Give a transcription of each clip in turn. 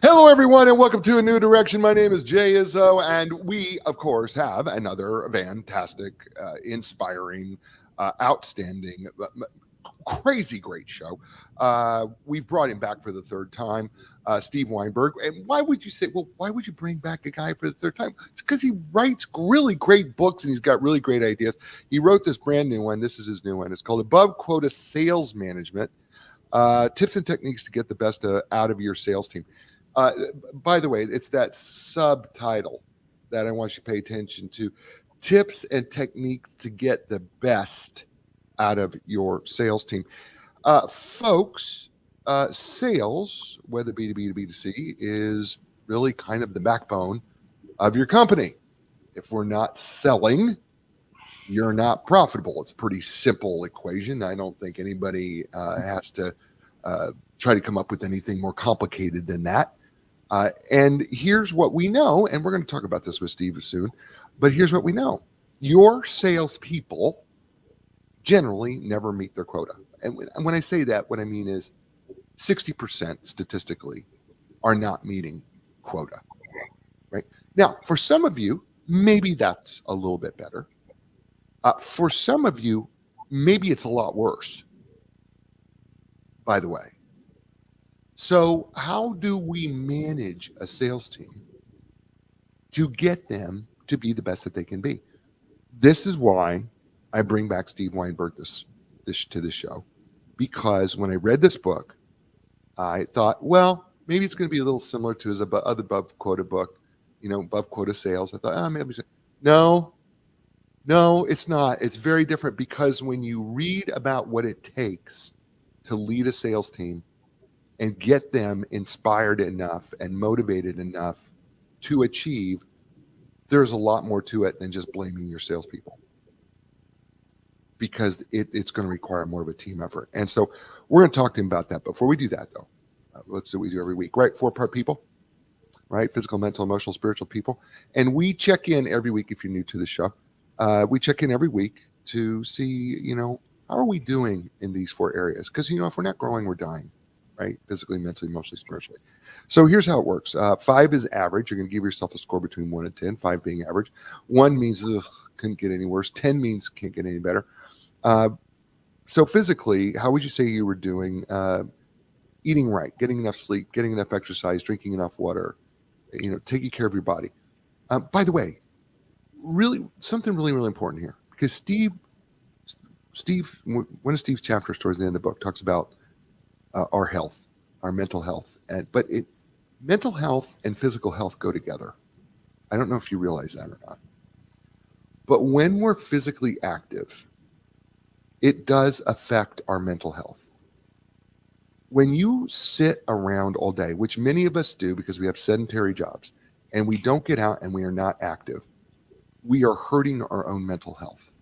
Hello, everyone, and welcome to A New Direction. My name is Jay Izzo, and we, of course, have another fantastic, inspiring, outstanding, crazy great show. We've brought him back for the third time, Steve Weinberg. And why would you say, well, why would you bring back a guy for the third time? It's because he writes really great books and he's got really great ideas. He wrote this brand new one. This is his new one. It's called Above Quota Sales Management, Tips and Techniques to Get the Best Out of Your Sales Team. By the way, it's that subtitle that I want you to pay attention to. Tips and techniques to get the best out of your sales team. Folks, sales, whether B2B to B2C, is really kind of the backbone of your company. If we're not selling, you're not profitable. It's a pretty simple equation. I don't think anybody has to try to come up with anything more complicated than that. And here's what we know, and we're going to talk about this with Steve soon, but here's what we know. Your salespeople generally never meet their quota. And when I say that, what I mean is 60% statistically are not meeting quota, right? Now, for some of you, maybe that's a little bit better. For some of you, maybe it's a lot worse, by the way. So how do we manage a sales team to get them to be the best that they can be? This is why I bring back Steve Weinberg to this show, because when I read this book, I thought, well, maybe it's going to be a little similar to his other above quota book, above quota sales. I thought, maybe no, it's not. It's very different, because when you read about what it takes to lead a sales team and get them inspired enough and motivated enough to achieve, there's a lot more to it than just blaming your salespeople, because it's going to require more of a team effort. And so we're going to talk to him about that. Before we do that, though, let's do what we do every week, right? 4-part people, right? Physical, mental, emotional, spiritual people. And we check in every week. If you're new to the show, we check in every week to see, how are we doing in these 4 areas? Because, if we're not growing, we're dying. Right? Physically, mentally, emotionally, spiritually. So here's how it works. 5 is average. You're going to give yourself a score between 1 and 10, 5 being average. 1 means couldn't get any worse. 10 means can't get any better. So physically, how would you say you were doing? Eating right, getting enough sleep, getting enough exercise, drinking enough water, taking care of your body. By the way, really something really, really important here, because Steve, one of Steve's chapters towards the end of the book talks about our health, our mental health, but mental health and physical health go together. I don't know if you realize that or not, but when we're physically active, it does affect our mental health. When you sit around all day, which many of us do because we have sedentary jobs, and we don't get out and we are not active, we are hurting our own mental health.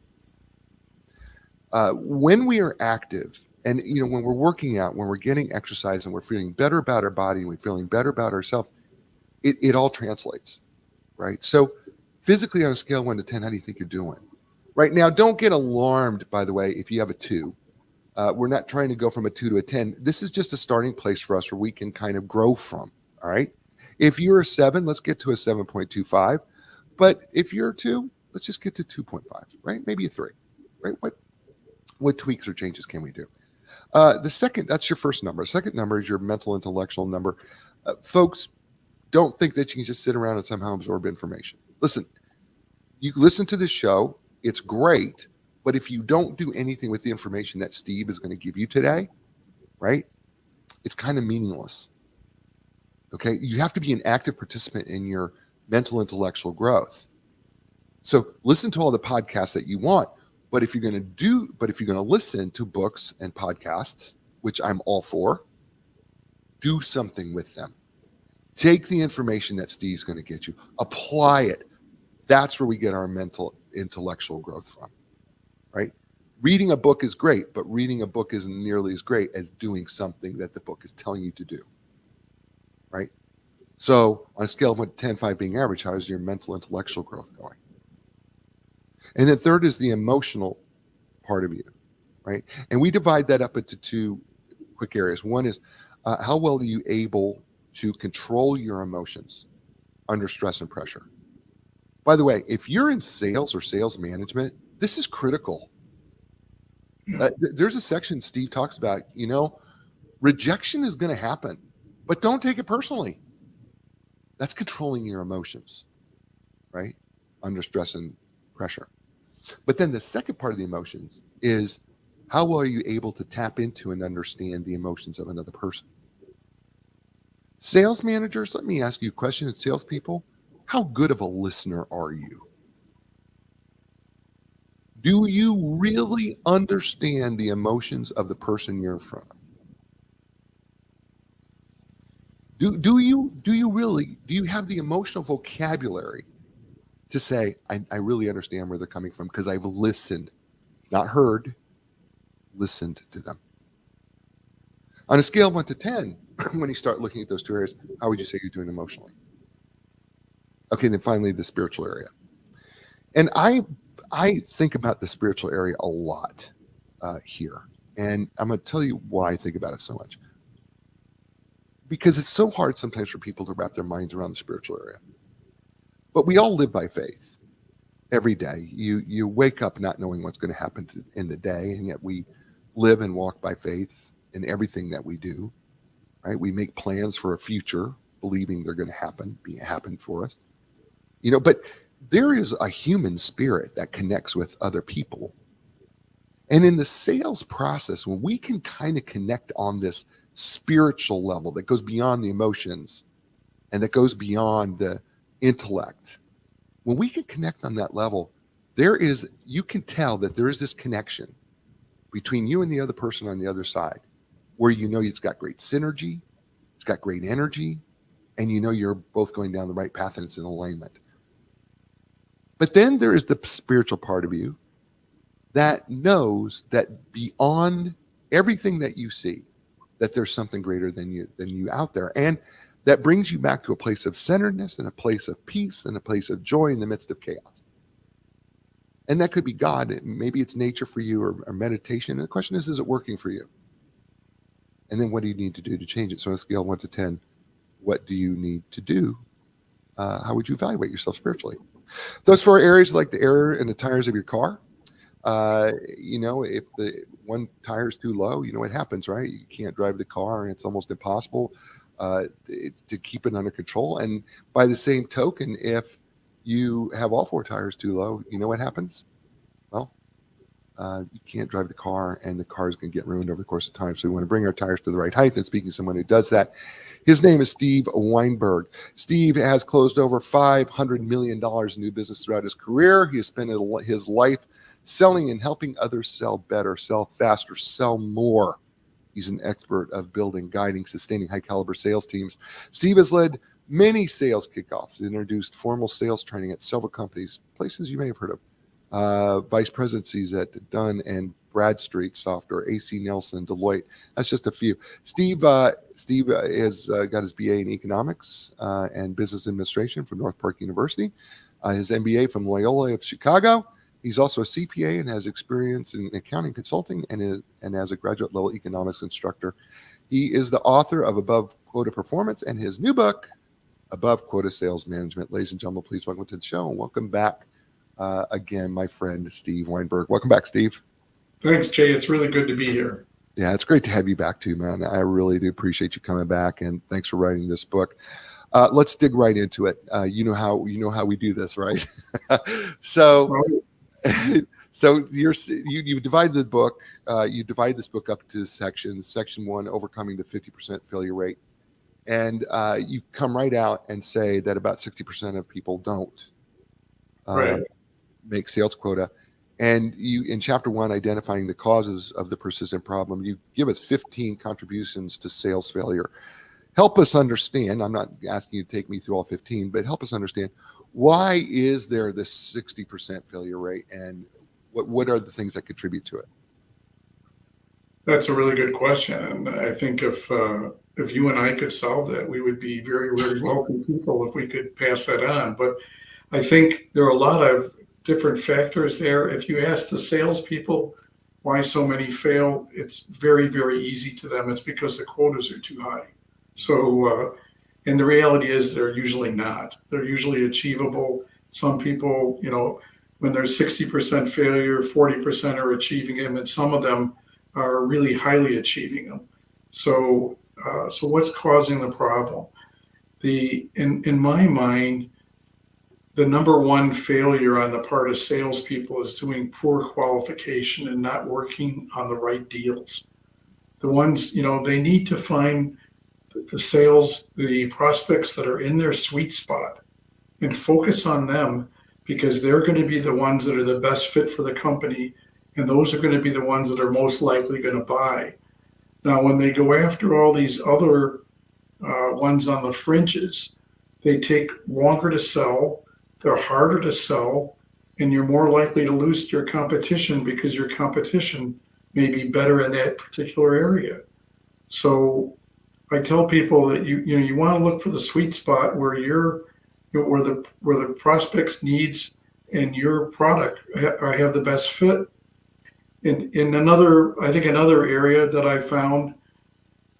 When we are active, and when we're working out, when we're getting exercise, and we're feeling better about our body, and we're feeling better about ourselves, it all translates, right? So physically, on a scale of 1 to 10, how do you think you're doing? Right now, don't get alarmed, by the way, if you have a 2. We're not trying to go from a 2 to a 10. This is just a starting place for us where we can kind of grow from, all right? If you're a 7, let's get to a 7.25. But if you're a 2, let's just get to 2.5, right? Maybe a 3, right? What tweaks or changes can we do? That's your first number. Second number is your mental intellectual number. Folks, don't think that you can just sit around and somehow absorb information. Listen, you listen to this show. It's great. But if you don't do anything with the information that Steve is going to give you today, right, it's kind of meaningless. Okay? You have to be an active participant in your mental intellectual growth. So listen to all the podcasts that you want. But if you're going to listen to books and podcasts, which I'm all for, do something with them. Take the information that Steve's going to get you, apply it. That's where we get our mental intellectual growth from, right? Reading a book is great, but reading a book isn't nearly as great as doing something that the book is telling you to do, right? So on a scale of 1 to 10, 5 being average, how is your mental intellectual growth going? And then third is the emotional part of you, right? And we divide that up into 2 quick areas. One is how well are you able to control your emotions under stress and pressure. By the way, if you're in sales or sales management, this is critical. There's a section Steve talks about, rejection is going to happen, but don't take it personally. That's controlling your emotions, right? Under stress and pressure. But then the second part of the emotions is, how well are you able to tap into and understand the emotions of another person? Sales managers, let me ask you a question. And salespeople, how good of a listener are you? Do you really understand the emotions of the person you're in front of? Do you have the emotional vocabulary to say, I really understand where they're coming from because I've listened, not heard, listened to them. On a scale of 1 to 10, when you start looking at those two areas, how would you say you're doing emotionally? Okay, then finally the spiritual area. And I think about the spiritual area a lot here. And I'm going to tell you why I think about it so much. Because it's so hard sometimes for people to wrap their minds around the spiritual area. But we all live by faith every day. You wake up not knowing what's going to happen in the day, and yet we live and walk by faith in everything that we do, right? We make plans for a future, believing they're going to happen for us. But there is a human spirit that connects with other people. And in the sales process, when we can kind of connect on this spiritual level that goes beyond the emotions and that goes beyond the intellect, when we can connect on that level, you can tell that there is this connection between you and the other person on the other side, where it's got great synergy, it's got great energy, and you're both going down the right path and it's in alignment. But then there is the spiritual part of you that knows that beyond everything that you see, that there's something greater than you out there. And that brings you back to a place of centeredness and a place of peace and a place of joy in the midst of chaos. And that could be God. Maybe it's nature for you or meditation. And the question is it working for you? And then what do you need to do to change it? So on a scale of 1 to 10, what do you need to do? How would you evaluate yourself spiritually? Those 4 areas, like the air and the tires of your car. If the one tire is too low, what happens, right? You can't drive the car, and it's almost impossible to keep it under control. And by the same token, if you have all 4 tires too low, what happens? Well, you can't drive the car, and the car is going to get ruined over the course of time. So we want to bring our tires to the right height. And speaking of someone who does that, his name is Steve Weinberg. Steve has closed over $500 million in new business throughout his career. He has spent his life selling and helping others sell better, sell faster, sell more. He's an expert of building, guiding, sustaining high-caliber sales teams. Steve has led many sales kickoffs, introduced formal sales training at several companies, places you may have heard of, vice presidencies at Dun and Bradstreet Software, AC Nelson, Deloitte. That's just a few. Steve has got his BA in economics and business administration from North Park University, his MBA from Loyola of Chicago. He's also a CPA and has experience in accounting consulting and as a graduate level economics instructor. He is the author of Above Quota Performance and his new book, Above Quota Sales Management. Ladies and gentlemen, please welcome to the show and welcome back again, my friend, Steve Weinberg. Welcome back, Steve. Thanks, Jay. It's really good to be here. Yeah, it's great to have you back too, man. I really do appreciate you coming back, and thanks for writing this book. Let's dig right into it. You know how we do this, right? So you divide the book. You divide this book up into sections. Section 1, overcoming the 50% failure rate, and you come right out and say that about 60% of people don't make sales quota. And you, in chapter 1, identifying the causes of the persistent problem, you give us 15 contributions to sales failure. Help us understand. I'm not asking you to take me through all 15, but help us understand, why is there this 60% failure rate, and what are the things that contribute to it? That's a really good question, and I think if you and I could solve that, we would be very, very wealthy people if we could pass that on. But I think there are a lot of different factors there. If you ask the salespeople why so many fail, it's very, very easy to them. It's because the quotas are too high. So And the reality is they're usually not. They're usually achievable. Some people, when there's 60% failure, 40% are achieving them, and some of them are really highly achieving them. So, so what's causing the problem? In my mind, the number one failure on the part of salespeople is doing poor qualification and not working on the right deals. The ones, they need to find the prospects that are in their sweet spot and focus on them, because they're going to be the ones that are the best fit for the company. And those are going to be the ones that are most likely going to buy. Now, when they go after all these other ones on the fringes, they take longer to sell, they're harder to sell, and you're more likely to lose to your competition because your competition may be better in that particular area. So I tell people that you want to look for the sweet spot where where the prospect's needs and your product have the best fit. In another area that I found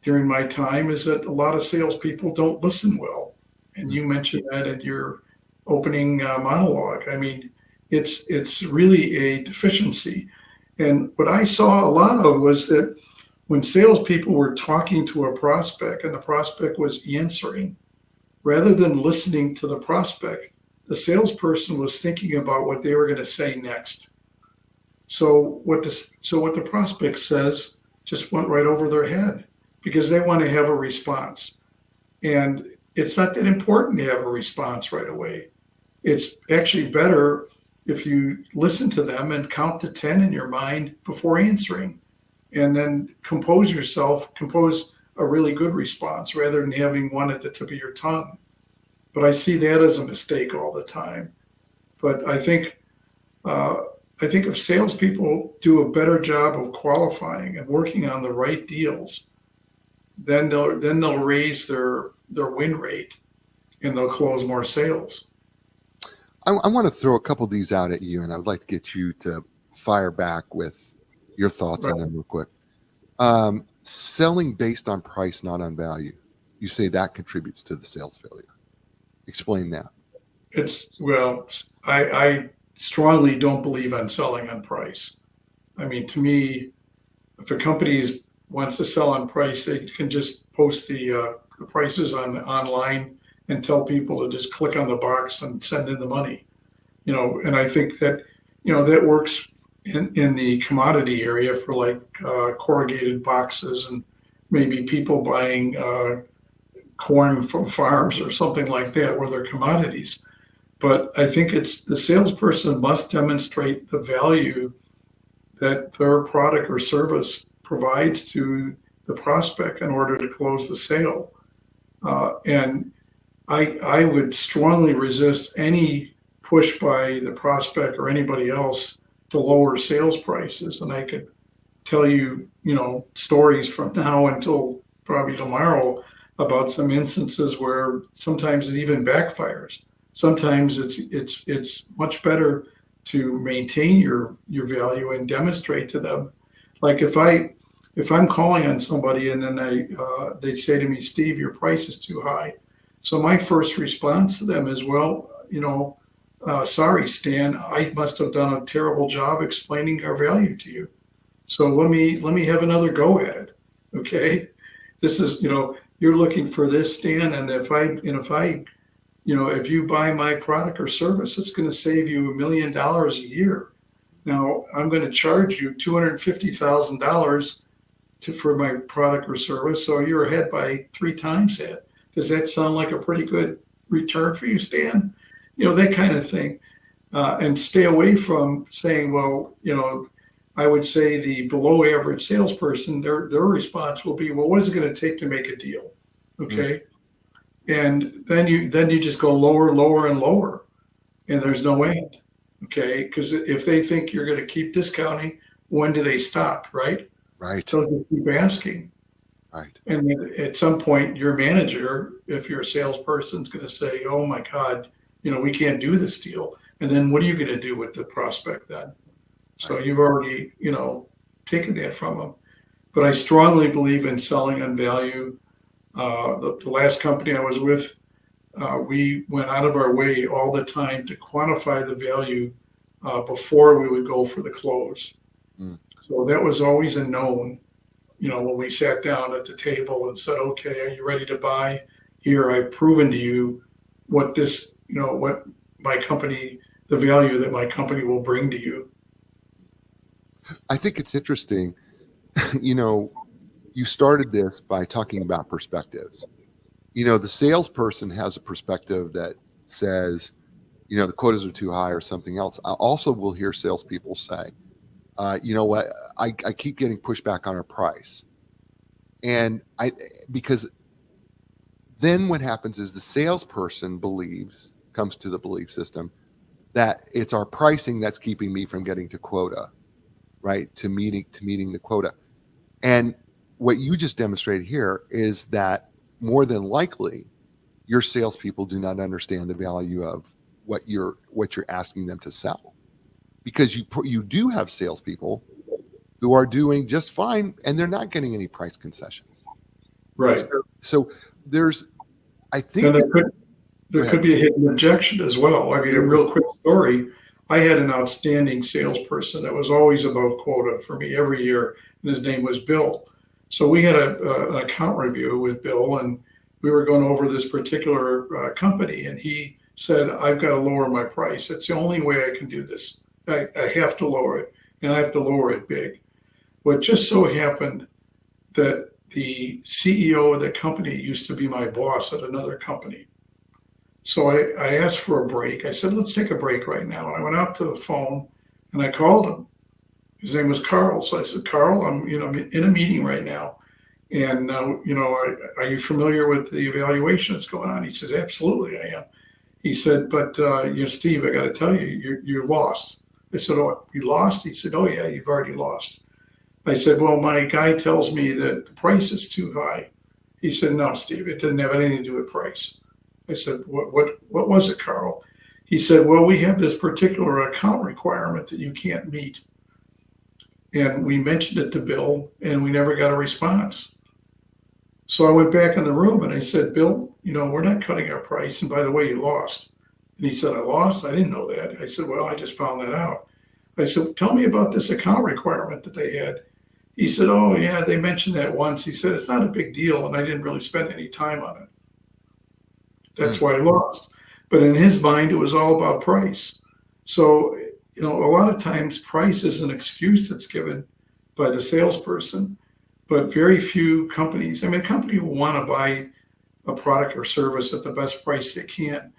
during my time is that a lot of salespeople don't listen well, and you mentioned that in your opening monologue. I mean, it's really a deficiency. And what I saw a lot of was that when salespeople were talking to a prospect and the prospect was answering, rather than listening to the prospect, the salesperson was thinking about what they were going to say next. So what the prospect says just went right over their head because they want to have a response. And it's not that important to have a response right away. It's actually better if you listen to them and count to 10 in your mind before answering, and then compose a really good response rather than having one at the tip of your tongue. But I see that as a mistake all the time. But I think if salespeople do a better job of qualifying and working on the right deals, then they'll raise their win rate and they'll close more sales. I want to throw a couple of these out at you, and I would like to get you to fire back with your thoughts on them real quick. Selling based on price, not on value. You say that contributes to the sales failure. Explain that. I strongly don't believe on selling on price. I mean, to me, if a company wants to sell on price, they can just post the prices online and tell people to just click on the box and send in the money. And I think that that works in the commodity area for like corrugated boxes and maybe people buying corn from farms or something like that where they're commodities. But I think it's the salesperson must demonstrate the value that their product or service provides to the prospect in order to close the sale. And I would strongly resist any push by the prospect or anybody else to lower sales prices. And I could tell you, stories from now until probably tomorrow about some instances where sometimes it even backfires. Sometimes it's much better to maintain your value and demonstrate to them. Like if I'm calling on somebody and then they say to me, Steve, your price is too high. So my first response to them is, well, sorry, Stan, I must have done a terrible job explaining our value to you. So let me have another go at it. Okay. This is, you're looking for this, Stan. And if you buy my product or service, it's going to save you $1 million a year. Now I'm going to charge you $250,000 for my product or service. So you're ahead by 3 times that. Does that sound like a pretty good return for you, Stan? That kind of thing. And stay away from saying, well, I would say the below average salesperson, their response will be, well, what is it going to take to make a deal? Okay. And then you just go lower, lower, and lower, and there's no end. Okay. Because if they think you're going to keep discounting, when do they stop? Right. So they keep asking. Right. And then at some point, your manager, if you're a salesperson, is going to say, oh my God, we can't do this deal. And then what are you going to do with the prospect then? So you've already, taken that from them. But I strongly believe in selling on value. The last company I was with, we went out of our way all the time to quantify the value before we would go for the close. Mm. So that was always a known, when we sat down at the table and said, okay, are you ready to buy? Here, I've proven to you what this, what my company, the value that my company will bring to you. I think it's interesting. You started this by talking about perspectives. The salesperson has a perspective that says, the quotas are too high or something else. I also will hear salespeople say, you know what, I keep getting pushback on our price. And because then what happens is the salesperson comes to the belief system that it's our pricing that's keeping me from getting to quota, right? To meeting the quota. And what you just demonstrated here is that more than likely your salespeople do not understand the value of what you're asking them to sell, because you do have salespeople who are doing just fine and they're not getting any price concessions. Right. So there's, I think, and there could be a hidden objection as well. I mean, a real quick story. I had an outstanding salesperson that was always above quota for me every year, and his name was Bill. So we had an account review with Bill, and we were going over this particular company, and he said, I've got to lower my price. It's the only way I can do this. I have to lower it, and I have to lower it big. What just so happened that the CEO of the company used to be my boss at another company. So I asked for a break. I said, let's take a break right now. And I went out to the phone and I called him. His name was Carl. So I said, Carl, I'm in a meeting right now. And, are you familiar with the evaluation that's going on? He says, absolutely, I am. He said, but, Steve, I got to tell you, you're lost. I said, oh, you lost? He said, oh, yeah, you've already lost. I said, well, my guy tells me that the price is too high. He said, no, Steve, it didn't have anything to do with price. I said, what was it, Carl? He said, well, we have this particular account requirement that you can't meet. And we mentioned it to Bill, and we never got a response. So I went back in the room and I said, Bill, we're not cutting our price. And by the way, you lost. And he said, I lost? I didn't know that. I said, well, I just found that out. I said, tell me about this account requirement that they had. He said, oh, yeah, they mentioned that once. He said, it's not a big deal, and I didn't really spend any time on it. That's why I lost. But in his mind, it was all about price. So, a lot of times price is an excuse that's given by the salesperson, but very few companies, a company will want to buy a product or service at the best price they can,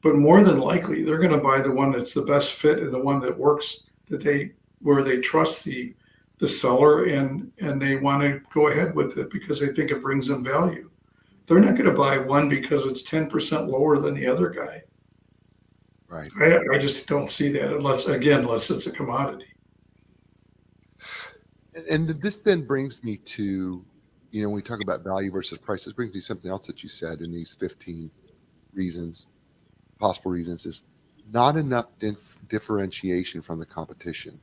but more than likely, they're going to buy the one that's the best fit and the one that works, where they trust the seller and they want to go ahead with it because they think it brings them value. They're not going to buy one because it's 10% lower than the other guy. Right. I just don't see that unless it's a commodity. And this then brings me to, when we talk about value versus price, this brings me to something else that you said in these 15 possible reasons, is not enough differentiation from the competition.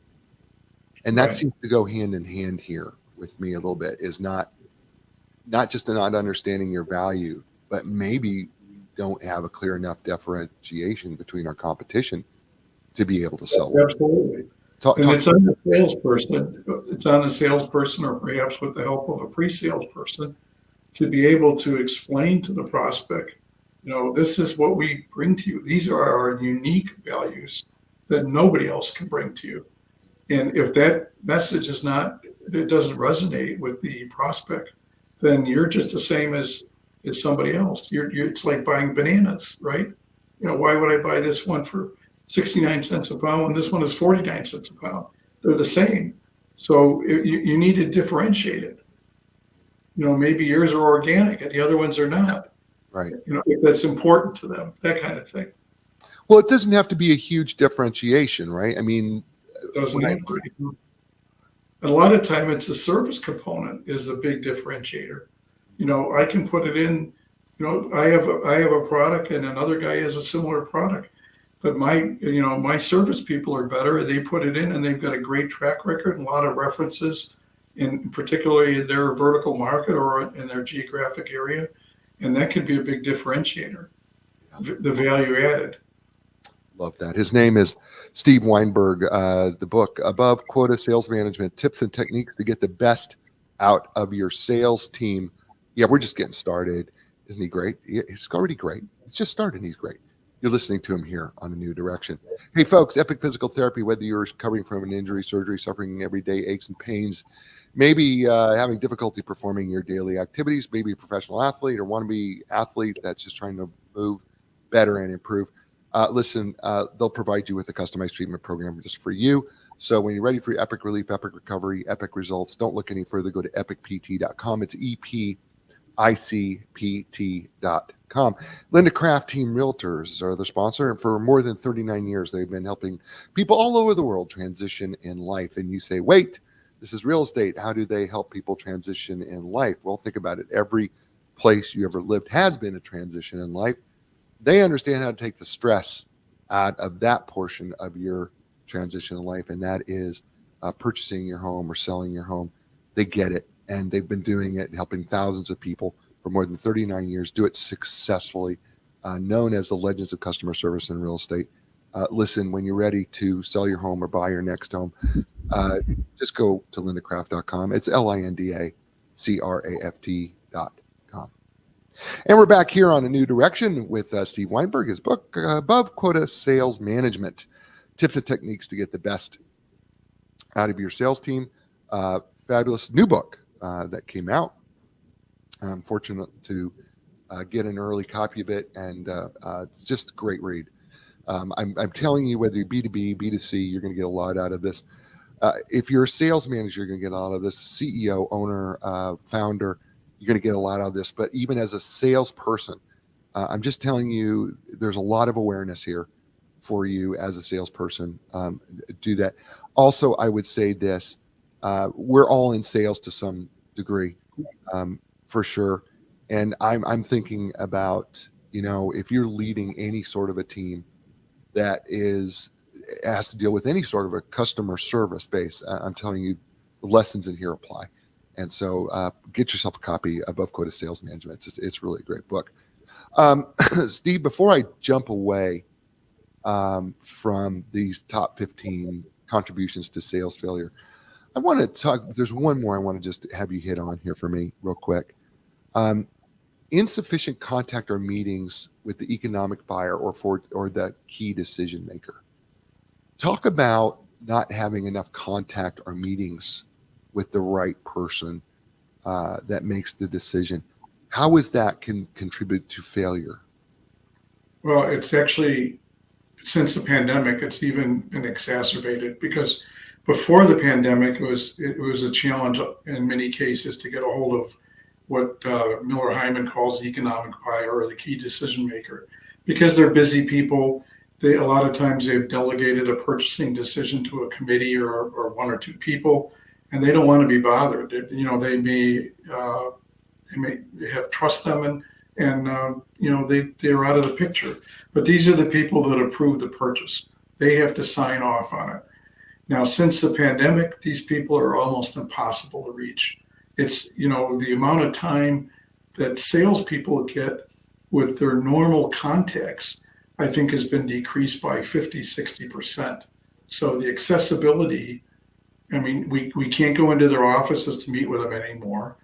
And that seems to go hand in hand here with me a little bit, is not just not understanding your value, but maybe we don't have a clear enough differentiation between our competition to be able to sell. Absolutely. It's on the salesperson. It's on the salesperson, or perhaps with the help of a pre-sales person, to be able to explain to the prospect, this is what we bring to you. These are our unique values that nobody else can bring to you. And if that message it doesn't resonate with the prospect, then you're just the same as somebody else. It's like buying bananas, right? Why would I buy this one for 69 cents a pound when this one is 49 cents a pound? They're the same. So you need to differentiate it. Maybe yours are organic and the other ones are not. Right. If that's important to them, that kind of thing. Well, it doesn't have to be a huge differentiation, right? It doesn't have to be. And a lot of time it's the service component is the big differentiator. I can put it in, I have a product and another guy has a similar product, but my service people are better. They put it in and they've got a great track record and a lot of references, in particularly their vertical market or in their geographic area. And that could be a big differentiator, the value added. Love that. His name is Steve Weinberg. The book, Above Quota Sales Management, Tips and Techniques to Get the Best Out of Your Sales Team. Yeah, we're just getting started. Isn't he great? He's already great. He's just started. He's great. You're listening to him here on A New Direction. Hey, folks, Epic Physical Therapy, whether you're recovering from an injury, surgery, suffering everyday aches and pains, maybe having difficulty performing your daily activities, maybe a professional athlete or wannabe athlete that's just trying to move better and improve. Listen, they'll provide you with a customized treatment program just for you. So when you're ready for your epic relief, epic recovery, epic results, don't look any further. Go to epicpt.com. It's EPICPT.com. Linda Craft Team Realtors are the sponsor. And for more than 39 years, they've been helping people all over the world transition in life. And you say, wait, this is real estate. How do they help people transition in life? Well, think about it. Every place you ever lived has been a transition in life. They understand how to take the stress out of that portion of your transition in life, and that is purchasing your home or selling your home. They get it, and they've been doing it, helping thousands of people for more than 39 years, do it successfully, known as the legends of customer service in real estate. Listen, when you're ready to sell your home or buy your next home, just go to lindacraft.com. It's LINDACRAFT.com. And we're back here on A New Direction with Steve Weinberg, his book, Above Quota Sales Management, Tips and Techniques to Get the Best Out of Your Sales Team. Fabulous new book that came out. I'm fortunate to get an early copy of it, and it's just a great read. I'm telling you, whether you're B2B, B2C, you're going to get a lot out of this. If you're a sales manager, you're going to get a lot of this. CEO, owner, founder, you're going to get a lot out of this. But even as a salesperson, I'm just telling you, there's a lot of awareness here for you as a salesperson. Do that. Also, I would say this: we're all in sales to some degree, for sure. And I'm thinking about, if you're leading any sort of a team that has to deal with any sort of a customer service base, I'm telling you, the lessons in here apply. And so get yourself a copy of Above Quota Sales Management. It's really a great book. Steve, before I jump away from these top 15 contributions to sales failure, I want to talk, there's one more I want to just have you hit on here for me real quick. Insufficient contact or meetings with the economic buyer or the key decision maker. Talk about not having enough contact or meetings with the right person that makes the decision. How is that can contribute to failure? Well, it's actually, since the pandemic, it's even been exacerbated, because before the pandemic, it was a challenge in many cases to get a hold of what Miller Hyman calls the economic buyer or the key decision maker, because they're busy people. A lot of times they've delegated a purchasing decision to a committee or one or two people, and they don't want to be bothered. They may have trust them, and they're out of the picture. But these are the people that approve the purchase. They have to sign off on it. Now, since the pandemic, these people are almost impossible to reach. It's, the amount of time that salespeople get with their normal contacts, I think, has been decreased by 50, 60%. So the accessibility, we can't go into their offices to meet with them anymore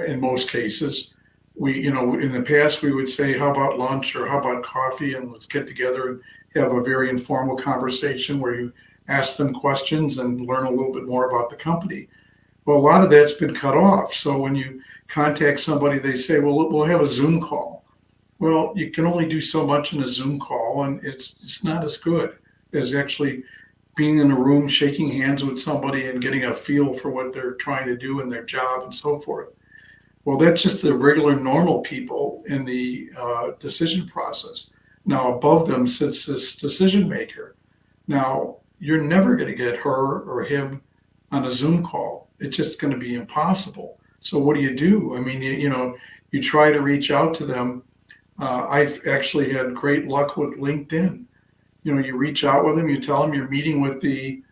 in most cases. In the past, we would say, how about lunch or how about coffee, and let's get together and have a very informal conversation where you ask them questions and learn a little bit more about the company. Well, a lot of that's been cut off. So when you contact somebody, they say, well, we'll have a Zoom call. Well, you can only do so much in a Zoom call, and it's not as good as actually being in a room, shaking hands with somebody and getting a feel for what they're trying to do in their job and so forth. Well, that's just the regular, normal people in the decision process. Now, above them sits this decision maker. Now, you're never going to get her or him on a Zoom call. It's just going to be impossible. So what do? You try to reach out to them. I've actually had great luck with LinkedIn. You reach out with them, you tell them you're meeting with the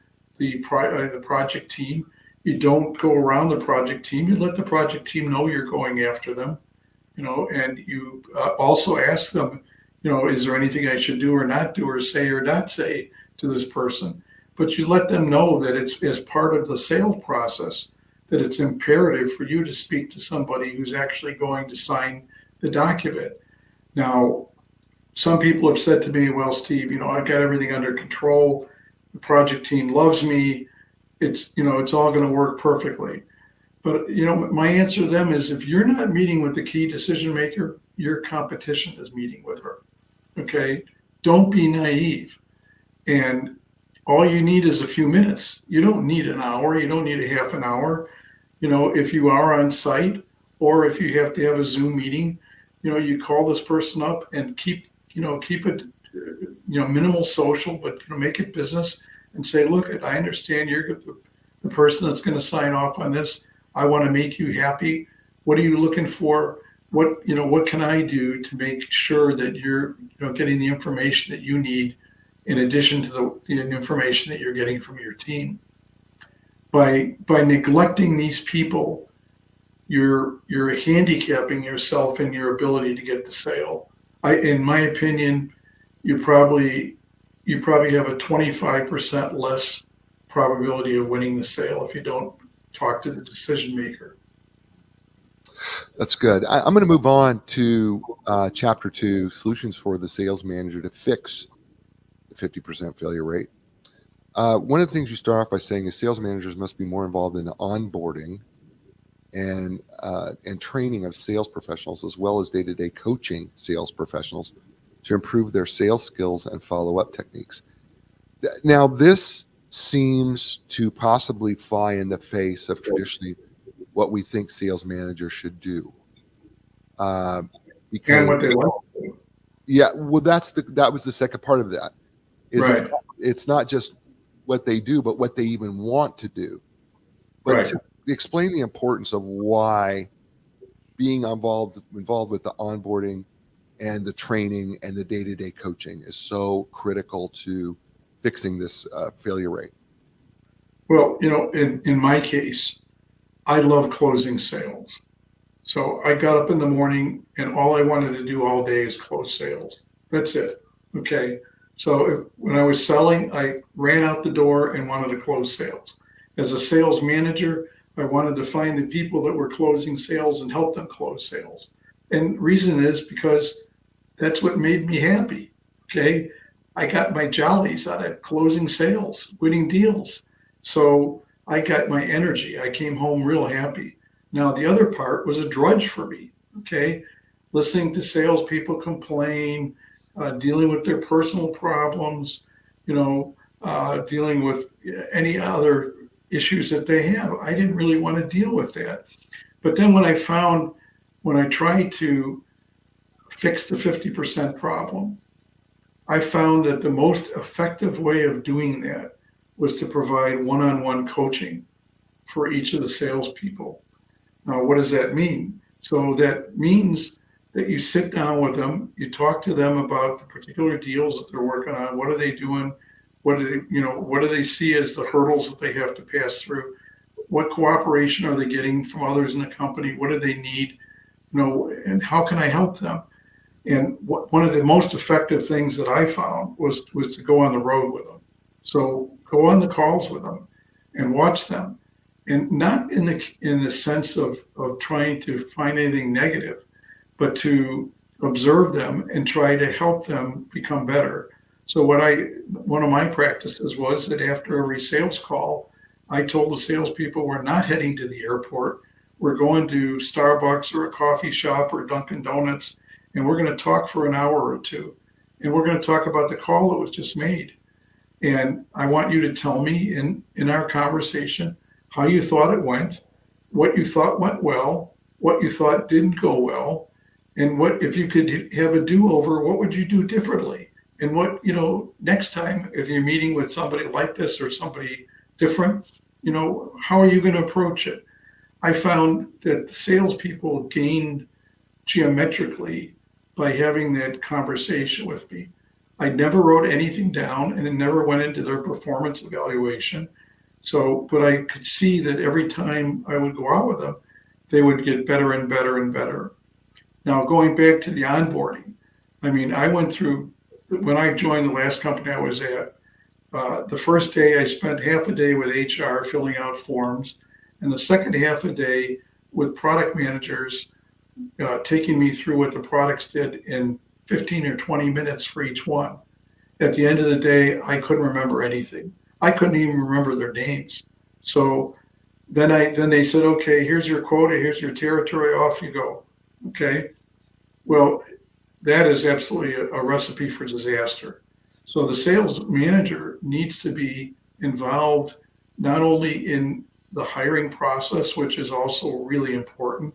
project team. You don't go around the project team. You let the project team know you're going after them, and you also ask them, is there anything I should do or not do or say to this person? But you let them know that it's as part of the sales process, that it's imperative for you to speak to somebody who's actually going to sign the document. Now, some people have said to me, well, Steve, I've got everything under control. The project team loves me. It's all going to work perfectly. But, my answer to them is, if you're not meeting with the key decision maker, your competition is meeting with her. Okay. Don't be naive. And all you need is a few minutes. You don't need an hour. You don't need a half an hour. If you are on site, or if you have to have a Zoom meeting, you call this person up and keep it, minimal social, but make it business, and say, look, I understand you're the person that's going to sign off on this. I want to make you happy. What are you looking for? What can I do to make sure that you're getting the information that you need, in addition to the information that you're getting from your team? By neglecting these people, you're handicapping yourself in your ability to get the sale. In my opinion, you probably have a 25% less probability of winning the sale if you don't talk to the decision maker. That's good. I'm going to move on to chapter 2, solutions for the sales manager to fix the 50% failure rate. One of the things you start off by saying is sales managers must be more involved in the onboarding and training of sales professionals, as well as day-to-day coaching sales professionals to improve their sales skills and follow-up techniques. Now, this seems to possibly fly in the face of traditionally what we think sales managers should do. Because, and what they want to do. Yeah, well, that was the second part of that. Right. It's not just what they do, but what they even want to do. But Right. to explain the importance of why being involved with the onboarding and the training and the day-to-day coaching is so critical to fixing this failure rate. Well, in my case, I love closing sales. So I got up in the morning and all I wanted to do all day is close sales. That's it. Okay. So when I was selling, I ran out the door and wanted to close sales. As a sales manager, I wanted to find the people that were closing sales and help them close sales. And reason is because that's what made me happy. Okay. I got my jollies out of closing sales, winning deals. So I got my energy. I came home real happy. Now, the other part was a drudge for me. Okay. Listening to salespeople complain, dealing with their personal problems, dealing with any other issues that they have. I didn't really want to deal with that. But then when I tried to fix the 50% problem, I found that the most effective way of doing that was to provide one-on-one coaching for each of the salespeople. Now, what does that mean? So that means that you sit down with them, you talk to them about the particular deals that they're working on. What are they doing? What do they see as the hurdles that they have to pass through? What cooperation are they getting from others in the company? What do they need? And how can I help them? And one of the most effective things that I found was to go on the road with them. So go on the calls with them and watch them, and not in the sense of trying to find anything negative, but to observe them and try to help them become better. So one of my practices was that after every sales call, I told the salespeople, we're not heading to the airport. We're going to Starbucks or a coffee shop or Dunkin' Donuts, and we're going to talk for an hour or two. And we're going to talk about the call that was just made. And I want you to tell me in our conversation how you thought it went, what you thought went well, what you thought didn't go well, and what, if you could have a do-over, what would you do differently? And what, next time, if you're meeting with somebody like this or somebody different, how are you going to approach it? I found that the salespeople gained geometrically by having that conversation with me. I never wrote anything down, and it never went into their performance evaluation. So, but I could see that every time I would go out with them, they would get better and better and better. Now, going back to the onboarding, I mean, I went through, when I joined the last company I was at, the first day I spent half a day with HR filling out forms, and the second half a day with product managers taking me through what the products did in 15 or 20 minutes for each one. At the end of the day, I couldn't remember anything. I couldn't even remember their names. So then they said, okay, here's your quota, here's your territory, off you go. Okay. Well, that is absolutely a recipe for disaster. So the sales manager needs to be involved not only in the hiring process, which is also really important,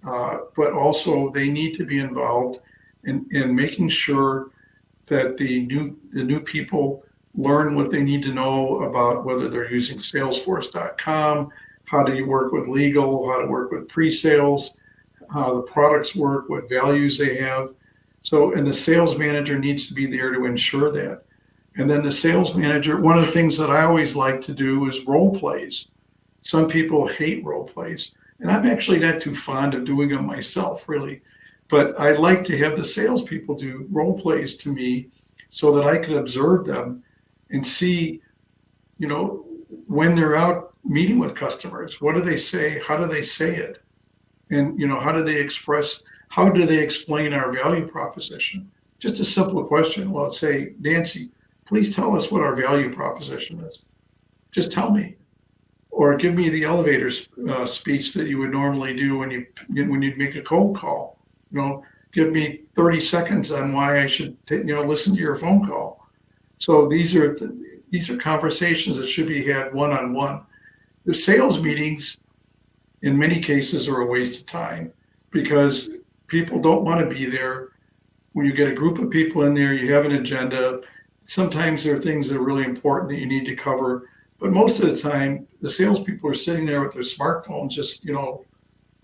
but also they need to be involved in making sure that the new people learn what they need to know about whether they're using Salesforce.com, how do you work with legal, how to work with pre-sales, how the products work, what values they have. So, and the sales manager needs to be there to ensure that. And then the sales manager, one of the things that I always like to do is role plays. Some people hate role plays, and I'm actually not too fond of doing them myself, really. But I like to have the salespeople do role plays to me so that I can observe them and see, when they're out meeting with customers, what do they say? How do they say it? And, how do they explain our value proposition? Just a simple question. Well, say, Nancy, please tell us what our value proposition is. Just tell me. Or give me the elevator speech that you would normally do when you make a cold call. Give me 30 seconds on why I should, listen to your phone call. So these are conversations that should be had one-on-one. The sales meetings, in many cases, are a waste of time because people don't want to be there. When you get a group of people in there, you have an agenda. Sometimes there are things that are really important that you need to cover. But most of the time, the salespeople are sitting there with their smartphones, just,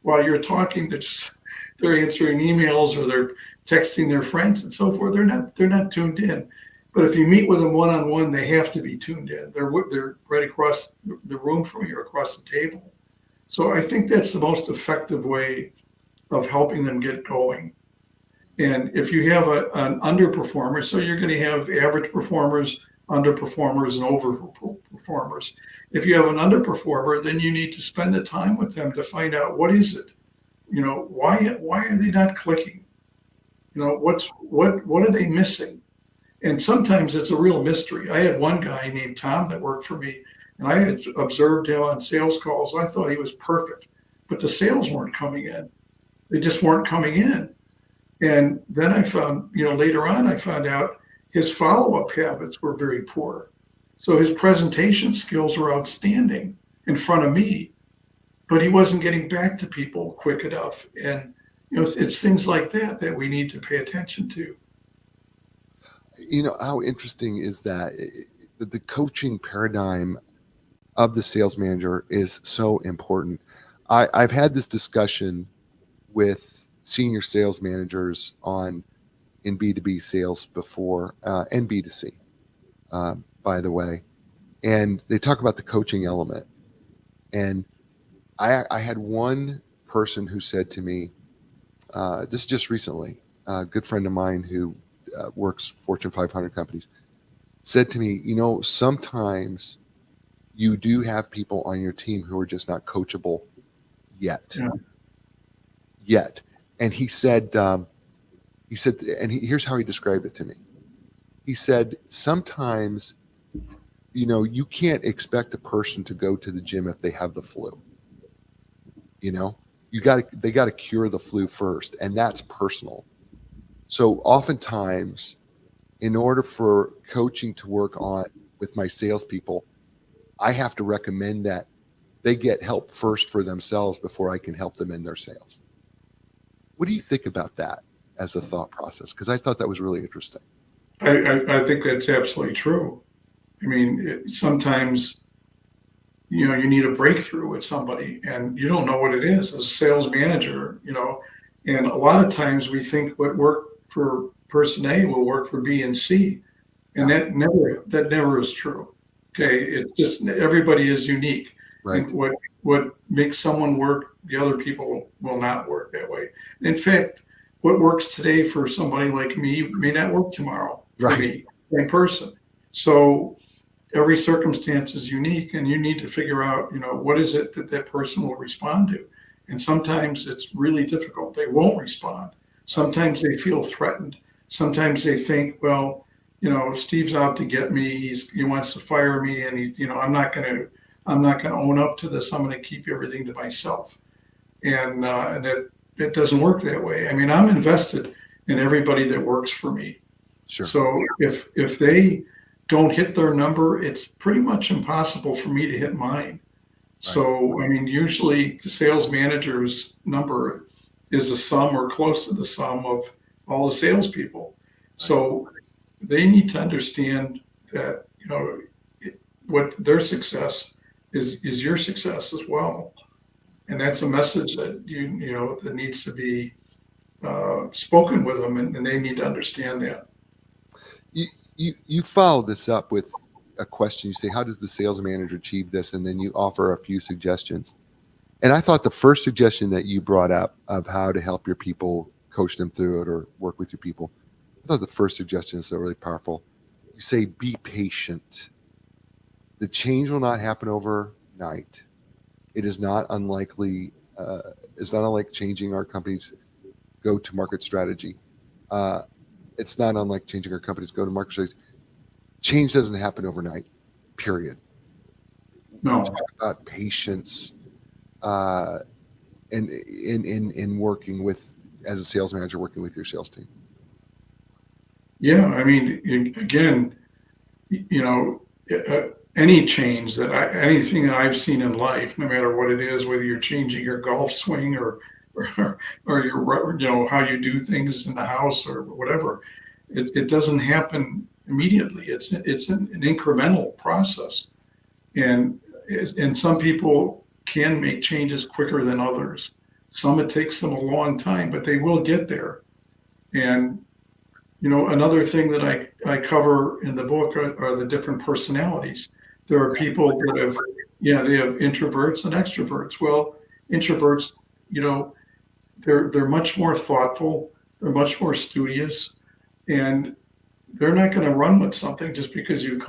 while you're talking, they're answering emails or they're texting their friends and so forth. They're not tuned in. But if you meet with them one-on-one, they have to be tuned in. They're right across the room from you, across the table. So I think that's the most effective way of helping them get going. And if you have an underperformer, so you're going to have average performers, underperformers, and overperformers. If you have an underperformer, then you need to spend the time with them to find out what is it. Why are they not clicking? What are they missing? And sometimes it's a real mystery. I had one guy named Tom that worked for me, and I had observed him on sales calls. I thought he was perfect, but the sales weren't coming in. They just weren't coming in. And then I found, later on, I found out his follow-up habits were very poor. So his presentation skills were outstanding in front of me, but he wasn't getting back to people quick enough. And, it's things like that we need to pay attention to. How interesting is that the coaching paradigm of the sales manager is so important. I've had this discussion with senior sales managers in B2B sales before, and B2C, by the way, and they talk about the coaching element. And I had one person who said to me, this just recently, a good friend of mine who works Fortune 500 companies, said to me, sometimes you do have people on your team who are just not coachable yet. And he said, here's how he described it to me. He said, sometimes, you can't expect a person to go to the gym if they have the flu. They got to cure the flu first, and that's personal. So oftentimes, in order for coaching to work with my salespeople, I have to recommend that they get help first for themselves before I can help them in their sales. What do you think about that as a thought process? Because I thought that was really interesting. I think that's absolutely true. I mean, sometimes, you need a breakthrough with somebody and you don't know what it is as a sales manager, and a lot of times we think what worked for person A will work for B and C. And that never is true. Okay, it's just everybody is unique, Right. and what makes someone work, the other people will not work that way. In fact, what works today for somebody like me may not work tomorrow for Right. me, same person. So every circumstance is unique, and you need to figure out, what is it that that person will respond to. And sometimes it's really difficult. They won't respond. Sometimes they feel threatened. Sometimes they think, well, Steve's out to get me. He wants to fire me, and I'm not gonna own up to this. I'm gonna keep everything to myself. And that it doesn't work that way. I mean, I'm invested in everybody that works for me. Sure. So if they don't hit their number, it's pretty much impossible for me to hit mine. So, I mean, usually the sales manager's number is a sum or close to the sum of all the salespeople. So they need to understand that, what their success is your success as well. And that's a message that that needs to be spoken with them, and they need to understand that. You follow this up with a question. You say, how does the sales manager achieve this? And then you offer a few suggestions. And I thought the first suggestion that you brought up of how to help your people, coach them through it or work with your people, I thought the first suggestion is so really powerful. You say, be patient. The change will not happen overnight. It is not unlikely. It's not unlike changing our company's go-to-market strategy. It's not unlike changing our company's go-to-market strategy. Change doesn't happen overnight, period. No. Talk about patience in working with, as a sales manager, working with your sales team. Yeah, I mean, again, any change anything that I've seen in life, no matter what it is, whether you're changing your golf swing or your, how you do things in the house or whatever, it doesn't happen immediately. It's an incremental process, and some people can make changes quicker than others. Some it takes them a long time, but they will get there. And another thing that I cover in the book are the different personalities. There are people that they have introverts and extroverts. Well, introverts, they're much more thoughtful. They're much more studious, and they're not going to run with something just because you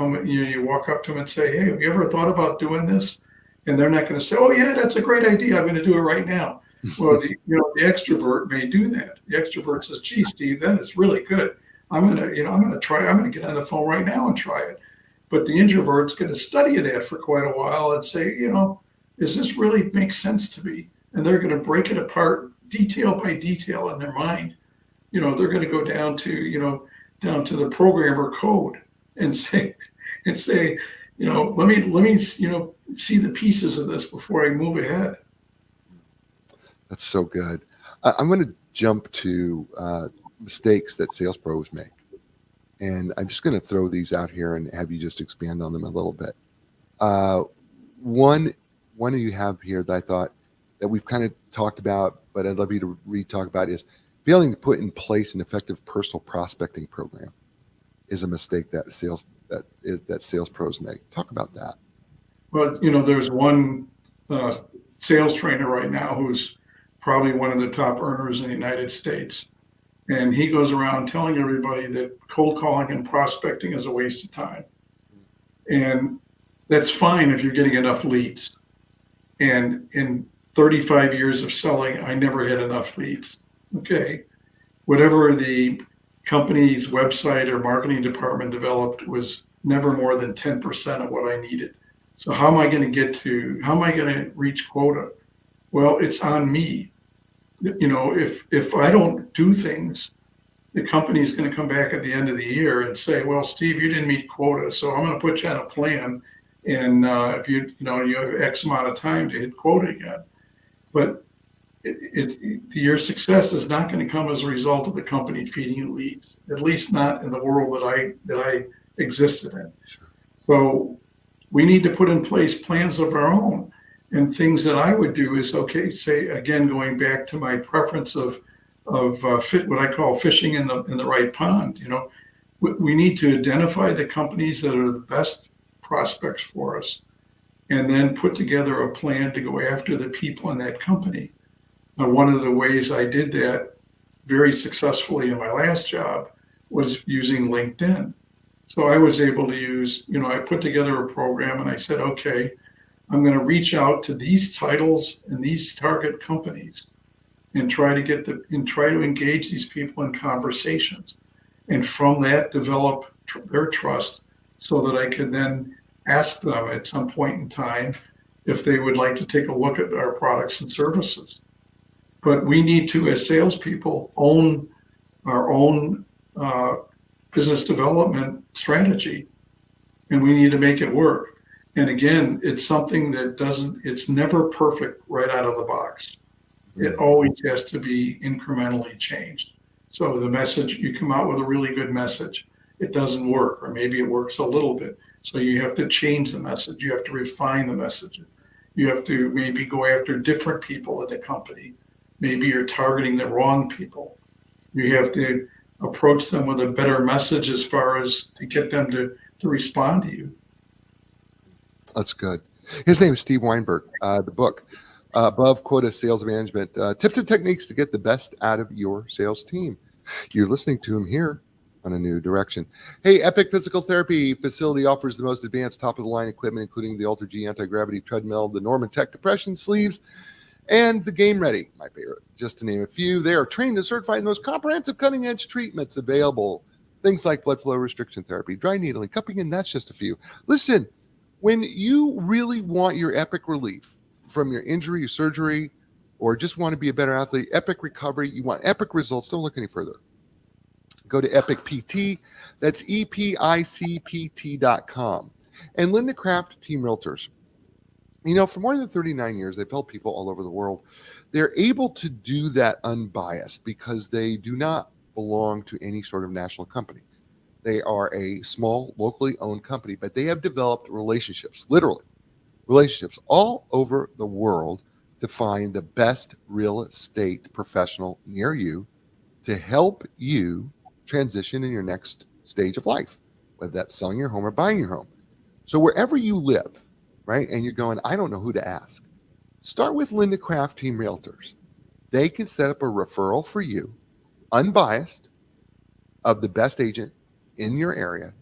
walk up to them and say, "Hey, have you ever thought about doing this?" And they're not going to say, "Oh yeah, that's a great idea. I'm going to do it right now." Well, the extrovert may do that. The extrovert says, "Gee, Steve, that is really good. I'm gonna try. I'm gonna get on the phone right now and try it." But the introvert's going to study that for quite a while and say, does this really make sense to me? And they're going to break it apart detail by detail in their mind. They're going to go down to the programmer code and say, let me see the pieces of this before I move ahead. That's so good. I'm going to jump to mistakes that sales pros make. And I'm just going to throw these out here and have you just expand on them a little bit. One you have here that I thought that we've kind of talked about, but I'd love you to re-talk about is failing to put in place an effective personal prospecting program is a mistake that sales pros make. Talk about that. Well, there's one sales trainer right now who's probably one of the top earners in the United States. And he goes around telling everybody that cold calling and prospecting is a waste of time. And that's fine if you're getting enough leads. And in 35 years of selling, I never had enough leads. Okay. Whatever the company's website or marketing department developed was never more than 10% of what I needed. So how am I going to reach quota? Well, it's on me. If I don't do things, the company's going to come back at the end of the year and say, "Well, Steve, you didn't meet quota, so I'm going to put you on a plan, and if you have X amount of time to hit quota again." But your success is not going to come as a result of the company feeding you leads, at least not in the world that I existed in. Sure. So we need to put in place plans of our own. And things that I would do is, say again, going back to my preference of what I call fishing in the right pond. We need to identify the companies that are the best prospects for us, and then put together a plan to go after the people in that company. Now, one of the ways I did that very successfully in my last job was using LinkedIn. So I was able to use, I put together a program and I said, okay, I'm going to reach out to these titles and these target companies and try to engage these people in conversations. And from that, develop their trust so that I could then ask them at some point in time if they would like to take a look at our products and services. But we need to, as salespeople, own our own business development strategy, and we need to make it work. And again, it's something that it's never perfect right out of the box. It always has to be incrementally changed. So the message, you come out with a really good message, it doesn't work, or maybe it works a little bit. So you have to change the message. You have to refine the message. You have to maybe go after different people in the company. Maybe you're targeting the wrong people. You have to approach them with a better message as far as to get them to respond to you. That's good. His name is Steve Weinberg. The book, Above Quota Sales Management, Tips and Techniques to Get the Best Out of Your Sales Team. You're listening to him here on A New Direction. Hey, Epic Physical Therapy Facility offers the most advanced top-of-the-line equipment, including the Ultra G anti-gravity treadmill, the Norman Tech compression sleeves, and the Game Ready, my favorite, just to name a few. They are trained and certified in the most comprehensive cutting-edge treatments available. Things like blood flow restriction therapy, dry needling, cupping in, that's just a few. Listen, when you really want your epic relief from your injury, your surgery, or just want to be a better athlete, epic recovery, you want epic results, don't look any further. Go to Epic PT, that's EPICPT.com. And Linda Craft Team Realtors. For more than 39 years, they've helped people all over the world. They're able to do that unbiased because they do not belong to any sort of national company. They are a small, locally owned company, but they have developed relationships, literally relationships all over the world to find the best real estate professional near you to help you transition in your next stage of life, whether that's selling your home or buying your home. So wherever you live, right, and you're going, I don't know who to ask, start with Linda Craft Team Realtors. They can set up a referral for you, unbiased, of the best agent in your area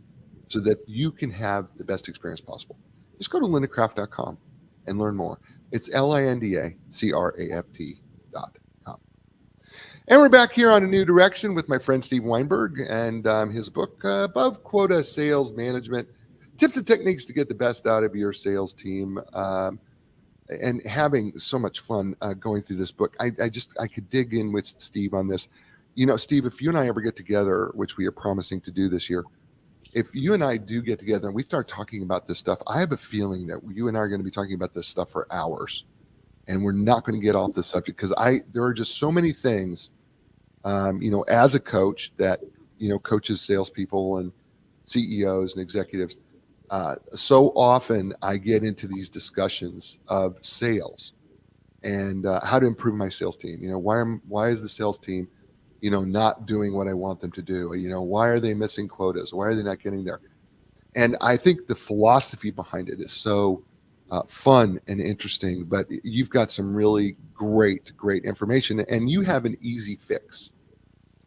so that you can have the best experience possible. Just go to lindacraft.com and learn more. It's LINDACRAFT.com. And we're back here on A New Direction with my friend Steve Weinberg and his book, Above Quota Sales Management, Tips and Techniques to Get the Best Out of Your Sales Team. And having so much fun going through this book. I could dig in with Steve on this. Steve, if you and I ever get together, which we are promising to do this year, if you and I do get together and we start talking about this stuff, I have a feeling that you and I are going to be talking about this stuff for hours, and we're not going to get off the subject because there are just so many things, as a coach that, coaches salespeople and CEOs and executives. So often I get into these discussions of sales and how to improve my sales team. Why is the sales team not doing what I want them to do? Why are they missing quotas? Why are they not getting there? And I think the philosophy behind it is so fun and interesting, but you've got some really great information, and you have an easy fix.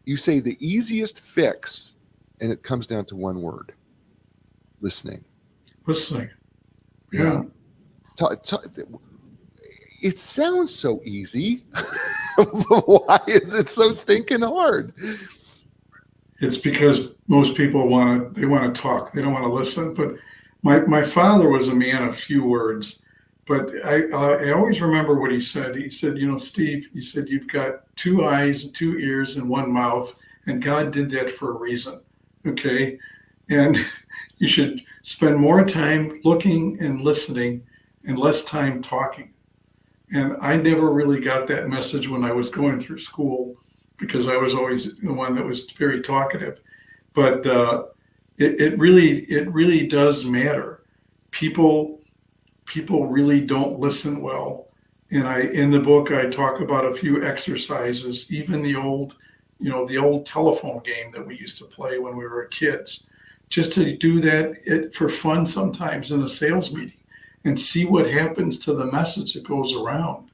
You say the easiest fix, and it comes down to one word: listening. Yeah. It sounds so easy. Why is it so stinking hard? It's because most people want to talk. They don't want to listen. But my father was a man of few words. But I always remember what he said. He said, Steve, he said, you've got 2 eyes, 2 ears, and 1 mouth, and God did that for a reason. Okay. And you should spend more time looking and listening and less time talking. And I never really got that message when I was going through school because I was always the one that was very talkative. But it really does matter. People really don't listen well. And in the book I talk about a few exercises, even the old telephone game that we used to play when we were kids, just to do that for fun sometimes in a sales meeting and see what happens to the message that goes around.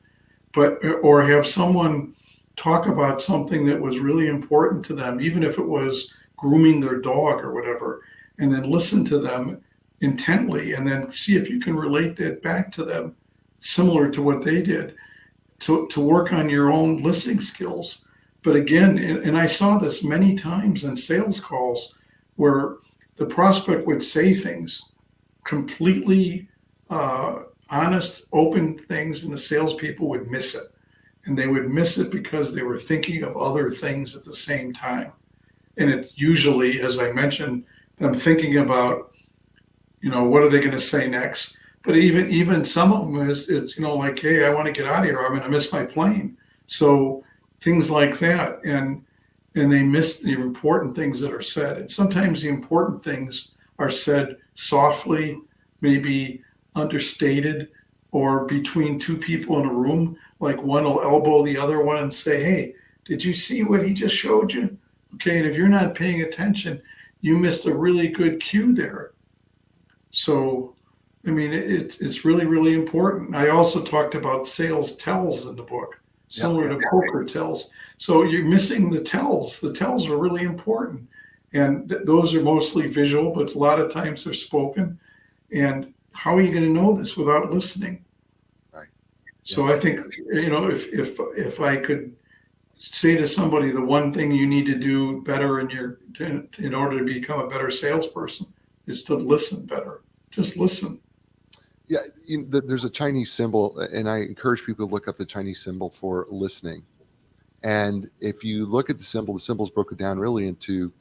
Or have someone talk about something that was really important to them, even if it was grooming their dog or whatever, and then listen to them intently and then see if you can relate that back to them, similar to what they did, to work on your own listening skills. But again, and I saw this many times in sales calls where the prospect would say things completely honest, open things, and the salespeople would miss it. And they would miss it because they were thinking of other things at the same time. And it's usually, as I mentioned, them thinking about, what are they going to say next? But even some of them it's like, hey, I want to get out of here. I'm going to miss my plane. So things like that, and they miss the important things that are said. And sometimes the important things are said softly, maybe understated, or between two people in a room. Like one will elbow the other one and say, hey, did you see what he just showed you? Okay, and if you're not paying attention, you missed a really good cue there. So, I mean, it's really, really important. I also talked about sales tells in the book, similar to poker tells. So you're missing the tells. The tells are really important. And those are mostly visual, but a lot of times they're spoken. And how are you going to know this without listening? Right. So I think, if I could say to somebody, the one thing you need to do better in order to become a better salesperson is to listen better. Just listen. Yeah, there's a Chinese symbol, and I encourage people to look up the Chinese symbol for listening. And if you look at the symbol's broken down really into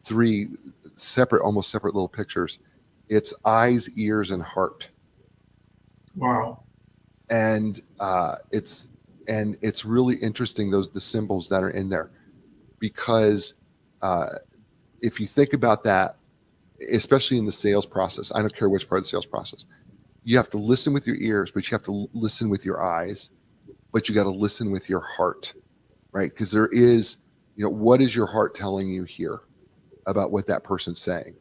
three almost separate little pictures. It's eyes, ears, and heart. Wow. And it's really interesting, the symbols that are in there, because if you think about that, especially in the sales process, I don't care which part of the sales process, you have to listen with your ears, but you have to listen with your eyes, but you got to listen with your heart, right? Because there is, what is your heart telling you here about what that person's saying,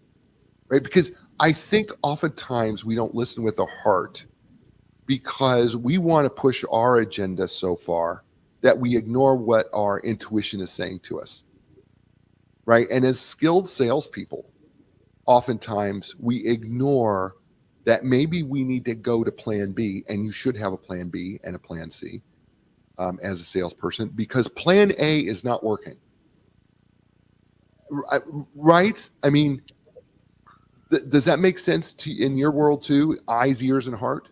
right? Because I think oftentimes we don't listen with the heart because we want to push our agenda so far that we ignore what our intuition is saying to us, right? And as skilled salespeople, oftentimes we ignore that maybe we need to go to plan B, and you should have a plan B and a plan C as a salesperson, because plan A is not working, right? I mean, does that make sense in your world too? Eyes, ears, and heart?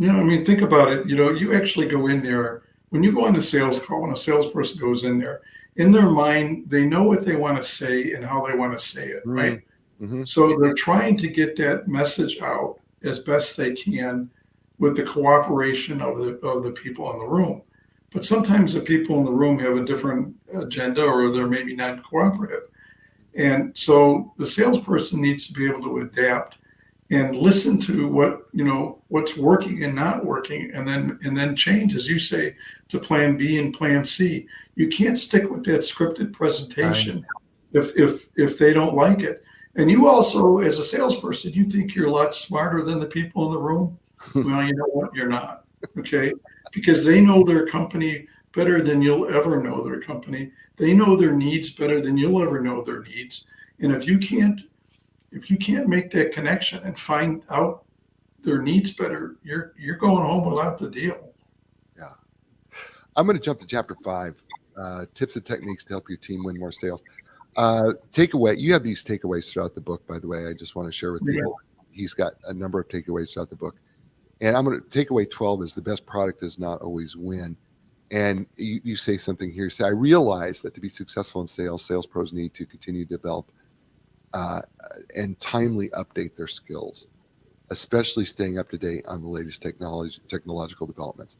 I mean, think about it. You actually go in there, when you go on a sales call, when a salesperson goes in there, in their mind, they know what they want to say and how they want to say it, right? Mm-hmm. So they're trying to get that message out as best they can with the cooperation of the people in the room. But sometimes the people in the room have a different agenda, or they're maybe not cooperative. And so the salesperson needs to be able to adapt and listen to what's working and not working, and then change, as you say, to plan B and plan C. You can't stick with that scripted presentation if they don't like it. And you also, as a salesperson, you think you're a lot smarter than the people in the room. Well, you know what? You're not. Okay, because they know their company better than you'll ever know their company. They know their needs better than you'll ever know their needs. And if you can't make that connection and find out their needs better, you're going home without the deal. Yeah. I'm going to jump to chapter 5, tips and techniques to help your team win more sales. Takeaway. You have these takeaways throughout the book, by the way. I just want to share with people. He's got a number of takeaways throughout the book. And I'm going to takeaway 12 is the best product does not always win. And you say something here. You say, I realize that to be successful in sales pros need to continue to develop and timely update their skills, especially staying up to date on the latest technological developments.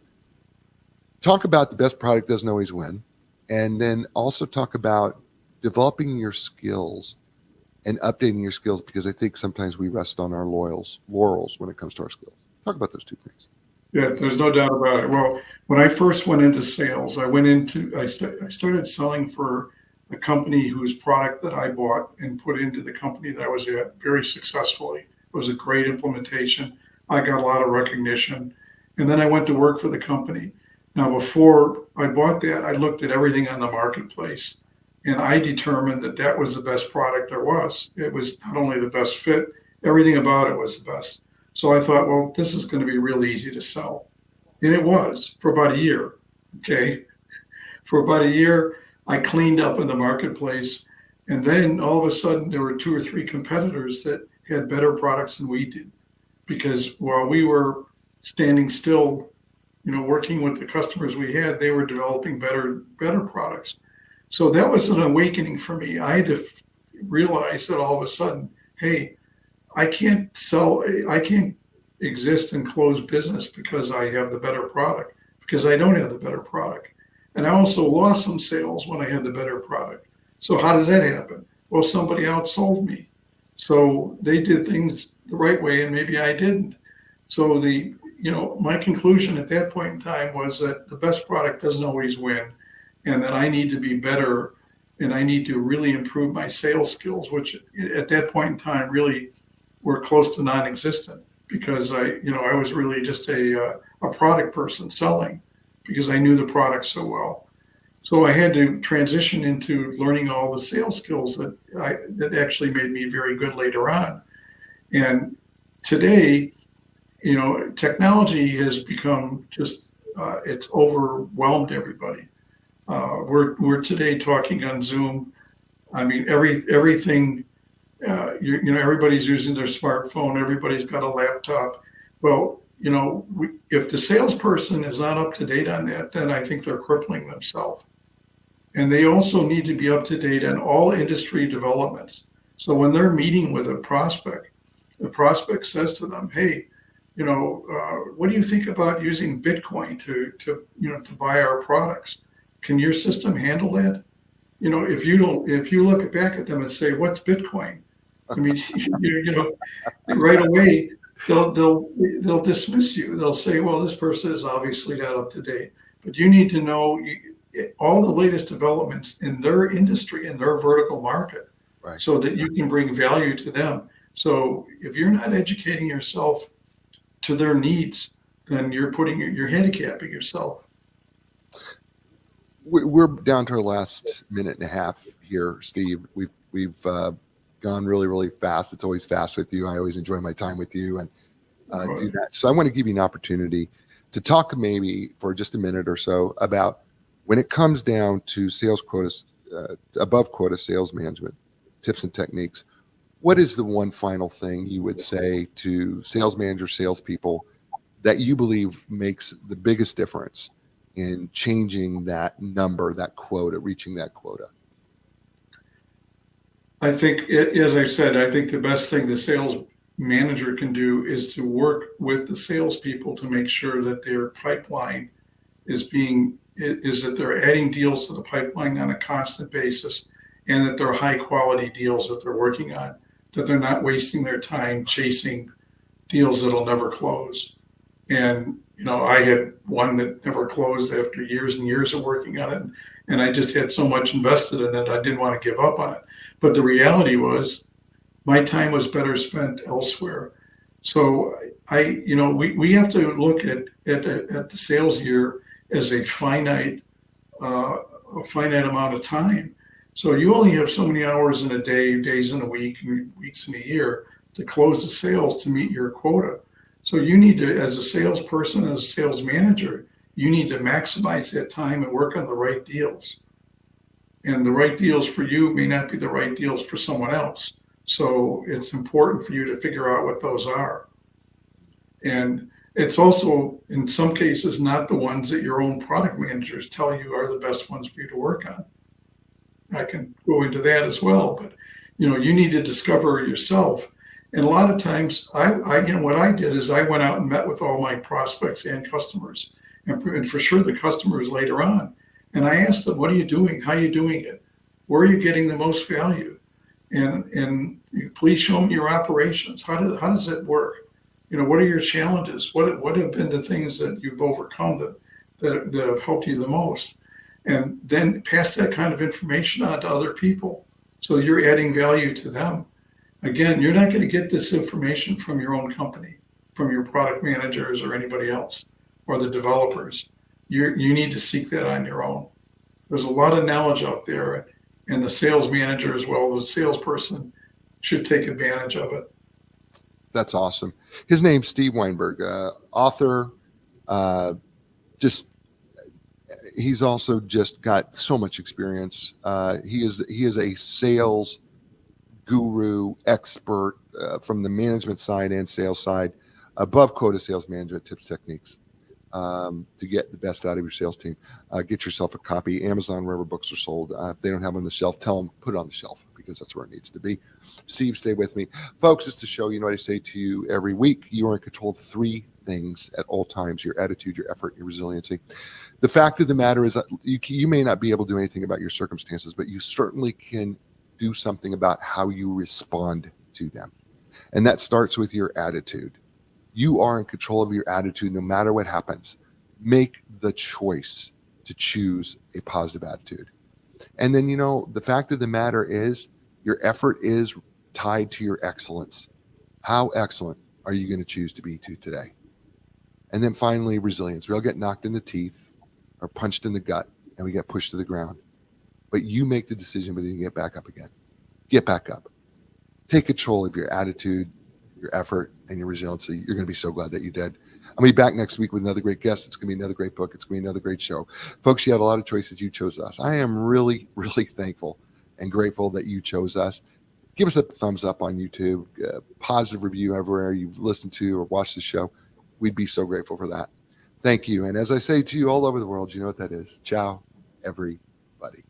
Talk about the best product doesn't always win. And then also talk about developing your skills and updating your skills, because I think sometimes we rest on our laurels when it comes to our skills. Talk about those two things. Yeah, there's no doubt about it. Well, when I first went into sales, I started selling for a company whose product that I bought and put into the company that I was at very successfully. It was a great implementation. I got a lot of recognition. And then I went to work for the company. Now, before I bought that, I looked at everything on the marketplace, and I determined that that was the best product there was. It was not only the best fit, everything about it was the best. So I thought, well, this is going to be real easy to sell. And it was for about a year. Okay. For about a year, I cleaned up in the marketplace. And then all of a sudden, there were 2 or 3 competitors that had better products than we did. Because while we were standing still, working with the customers we had, they were developing better products. So that was an awakening for me. I had to realize that all of a sudden, hey, I can't exist and close business because I have the better product, because I don't have the better product. And I also lost some sales when I had the better product. So how does that happen? Well, somebody outsold me. So they did things the right way and maybe I didn't. So my conclusion at that point in time was that the best product doesn't always win, and that I need to be better and I need to really improve my sales skills, which at that point in time really were close to non-existent, because I was really just a product person selling because I knew the product so well. So I had to transition into learning all the sales skills that actually made me very good later on. And today, technology has become just it's overwhelmed everybody. We're today talking on Zoom. I mean, everything. Everybody's using their smartphone. Everybody's got a laptop. Well, if the salesperson is not up to date on that, then I think they're crippling themselves. And they also need to be up to date on all industry developments. So when they're meeting with a prospect, the prospect says to them, "Hey, what do you think about using Bitcoin to buy our products? Can your system handle that?" If you look back at them and say, "What's Bitcoin?" I mean, right away they'll dismiss you. They'll say, "Well, this person is obviously not up to date." But you need to know all the latest developments in their industry, in their vertical market, Right. so that you can bring value to them. So if you're not educating yourself to their needs, then you're handicapping yourself. We're down to our last minute and a half here, Steve. We've gone really, really fast. It's always fast with you. I always enjoy my time with you and do that. So I want to give you an opportunity to talk maybe for just a minute or so about when it comes down to sales quotas, above quota sales management, tips and techniques. What is the one final thing you would say to sales managers, salespeople that you believe makes the biggest difference in changing that number, that quota, reaching that quota? I think, as I said, I think the best thing the sales manager can do is to work with the salespeople to make sure that their pipeline is that they're adding deals to the pipeline on a constant basis, and that they're high quality deals that they're working on, that they're not wasting their time chasing deals that'll never close. And I had one that never closed after years and years of working on it, and I just had so much invested in it, I didn't want to give up on it. But the reality was, my time was better spent elsewhere. So we have to look at the sales year as a finite amount of time. So you only have so many hours in a day, days in a week, and weeks in a year to close the sales to meet your quota. So you need to, as a salesperson, as a sales manager, you need to maximize that time and work on the right deals. And the right deals for you may not be the right deals for someone else. So it's important for you to figure out what those are. And it's also, in some cases, not the ones that your own product managers tell you are the best ones for you to work on. I can go into that as well, but you need to discover yourself. And a lot of times, what I did is I went out and met with all my prospects and customers, and for sure the customers later on. And I asked them, "What are you doing? How are you doing it? Where are you getting the most value? And please show me your operations. How does that work? What are your challenges? What have been the things that you've overcome that have helped you the most?" and then pass that kind of information on to other people. So you're adding value to them. Again, you're not going to get this information from your own company, from your product managers or anybody else, or the developers. You need to seek that on your own. There's a lot of knowledge out there, and the sales manager as well, the salesperson, should take advantage of it. That's awesome. His name's Steve Weinberg, author. He's also just got so much experience. He is a sales guru, expert from the management side and sales side, above Quota sales management tips, techniques to get the best out of your sales team. Get yourself a copy. Amazon, wherever books are sold. If they don't have them on the shelf, tell them put it on the shelf, because that's where it needs to be. Steve, stay with me. Folks, it's the show. You know what I say to you every week. You are in control of three things at all times: your attitude, your effort, your resiliency. The fact of the matter is that you may not be able to do anything about your circumstances, but you certainly can do something about how you respond to them. And that starts with your attitude. You are in control of your attitude no matter what happens. Make the choice to choose a positive attitude. And then, the fact of the matter is your effort is tied to your excellence. How excellent are you going to choose to be today? And then finally, resilience. We all get knocked in the teeth or punched in the gut and we get pushed to the ground. But you make the decision whether you get back up again. Get back up. Take control of your attitude, your effort, and your resiliency. You're going to be so glad that you did. I'm going to be back next week with another great guest. It's going to be another great book. It's going to be another great show. Folks, you had a lot of choices. You chose us. I am really, really thankful and grateful that you chose us. Give us a thumbs up on YouTube, positive review everywhere you've listened to or watched the show. We'd be so grateful for that. Thank you. And as I say to you all over the world, you know what that is. Ciao, everybody.